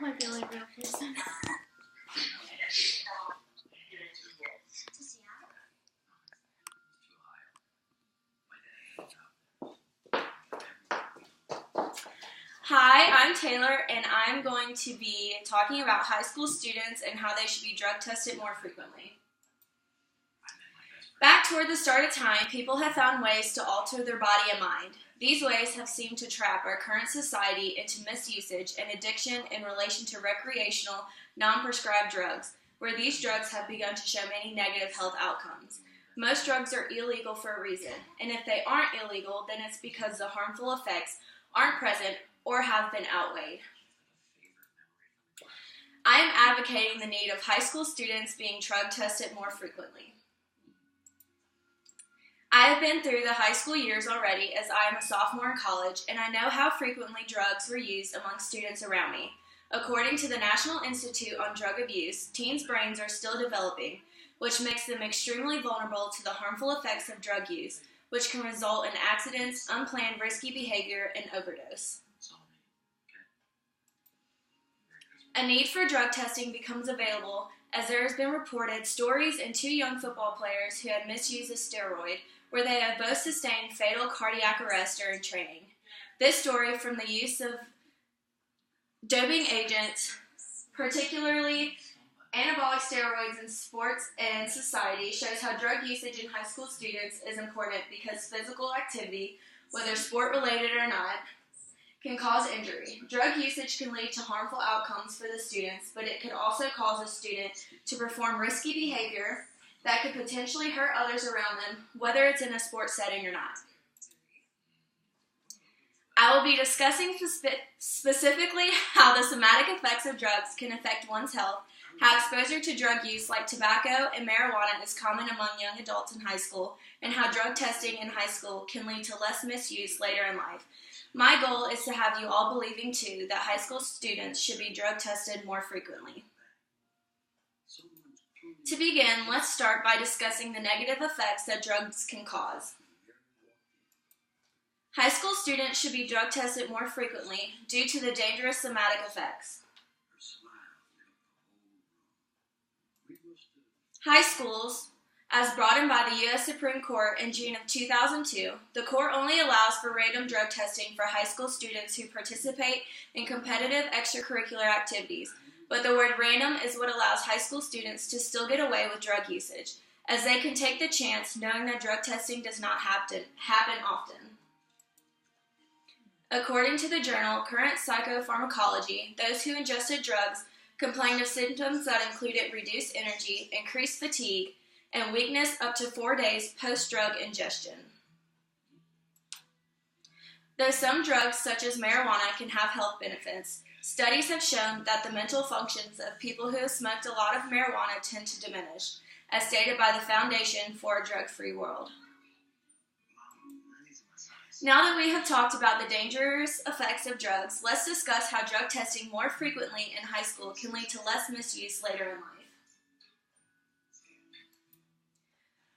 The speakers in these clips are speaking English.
Might be a real person. Hi, I'm Taylor, and I'm going to be talking about high school students and how they should be drug tested more frequently. Back toward the start of time, people have found ways to alter their body and mind. These ways have seemed to trap our current society into misusage and addiction in relation to recreational, non-prescribed drugs, where these drugs have begun to show many negative health outcomes. Most drugs are illegal for a reason, and if they aren't illegal, then it's because the harmful effects aren't present or have been outweighed. I am advocating the need of high school students being drug tested more frequently. I have been through the high school years already, as I am a sophomore in college, and I know how frequently drugs were used among students around me. According to the National Institute on Drug Abuse, teens' brains are still developing, which makes them extremely vulnerable to the harmful effects of drug use, which can result in accidents, unplanned risky behavior, and overdose. A need for drug testing becomes available as there has been reported stories in 2 young football players who had misused a steroid, where they have both sustained fatal cardiac arrest during training. This story from the use of doping agents, particularly anabolic steroids in sports and society, shows how drug usage in high school students is important because physical activity, whether sport-related or not, can cause injury. Drug usage can lead to harmful outcomes for the students, but it could also cause a student to perform risky behavior that could potentially hurt others around them, whether it's in a sports setting or not. I will be discussing specifically how the somatic effects of drugs can affect one's health, how exposure to drug use like tobacco and marijuana is common among young adults in high school, and how drug testing in high school can lead to less misuse later in life. My goal is to have you all believing, too, that high school students should be drug tested more frequently. To begin, let's start by discussing the negative effects that drugs can cause. High school students should be drug tested more frequently due to the dangerous somatic effects. High schools, as brought in by the U.S. Supreme Court in June of 2002, the court only allows for random drug testing for high school students who participate in competitive extracurricular activities, but the word random is what allows high school students to still get away with drug usage, as they can take the chance knowing that drug testing does not happen often. According to the journal Current Psychopharmacology, those who ingested drugs complained of symptoms that included reduced energy, increased fatigue, and weakness up to 4 days post-drug ingestion. Though some drugs, such as marijuana, can have health benefits, studies have shown that the mental functions of people who have smoked a lot of marijuana tend to diminish, as stated by the Foundation for a Drug-Free World. Now that we have talked about the dangerous effects of drugs, let's discuss how drug testing more frequently in high school can lead to less misuse later in life.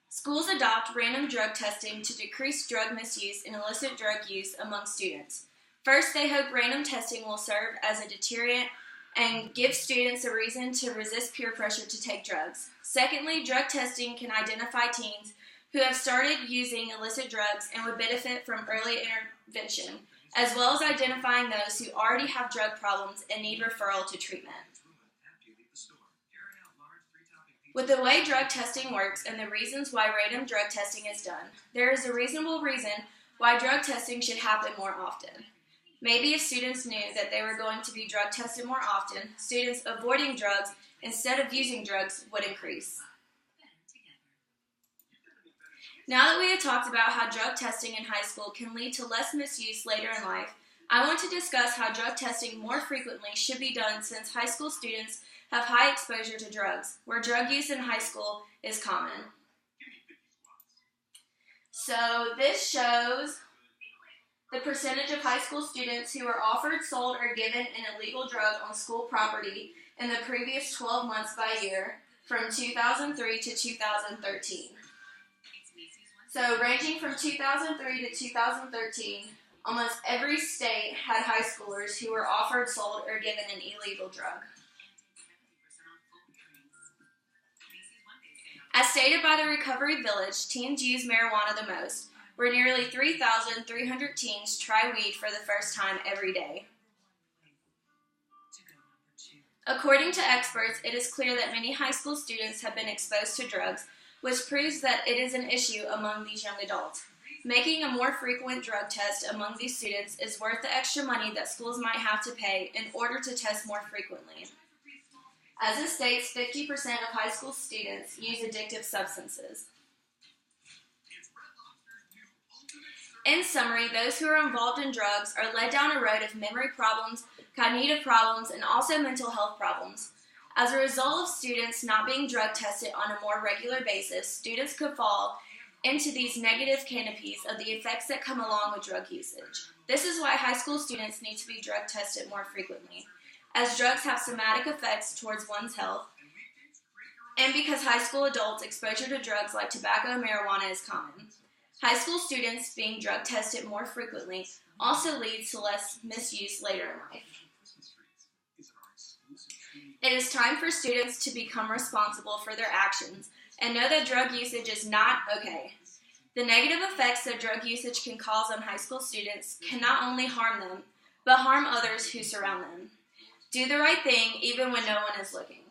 Schools adopt random drug testing to decrease drug misuse and illicit drug use among students. First, they hope random testing will serve as a deterrent and give students a reason to resist peer pressure to take drugs. Secondly, drug testing can identify teens who have started using illicit drugs and would benefit from early intervention, as well as identifying those who already have drug problems and need referral to treatment. With the way drug testing works and the reasons why random drug testing is done, there is a reasonable reason why drug testing should happen more often. Maybe if students knew that they were going to be drug tested more often, students avoiding drugs instead of using drugs would increase. Now that we have talked about how drug testing in high school can lead to less misuse later in life, I want to discuss how drug testing more frequently should be done since high school students have high exposure to drugs, where drug use in high school is common. So this shows the percentage of high school students who were offered, sold, or given an illegal drug on school property in the previous 12 months by year from 2003 to 2013. So ranging from 2003 to 2013, almost every state had high schoolers who were offered, sold, or given an illegal drug. As stated by the Recovery Village, teens use marijuana the most, where nearly 3,300 teens try weed for the first time every day. According to experts, it is clear that many high school students have been exposed to drugs, which proves that it is an issue among these young adults. Making a more frequent drug test among these students is worth the extra money that schools might have to pay in order to test more frequently. As it states, 50% of high school students use addictive substances. In summary, those who are involved in drugs are led down a road of memory problems, cognitive problems, and also mental health problems. As a result of students not being drug tested on a more regular basis, students could fall into these negative canopies of the effects that come along with drug usage. This is why high school students need to be drug tested more frequently, as drugs have somatic effects towards one's health, and because high school adults' exposure to drugs like tobacco and marijuana is common. High school students being drug tested more frequently also leads to less misuse later in life. It is time for students to become responsible for their actions and know that drug usage is not okay. The negative effects that drug usage can cause on high school students can not only harm them, but harm others who surround them. Do the right thing even when no one is looking.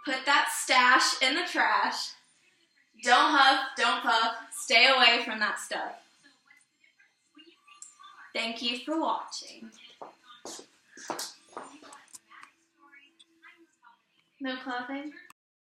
Put that stash in the trash. Don't huff, don't puff, stay away from that stuff. Thank you for watching. No clapping?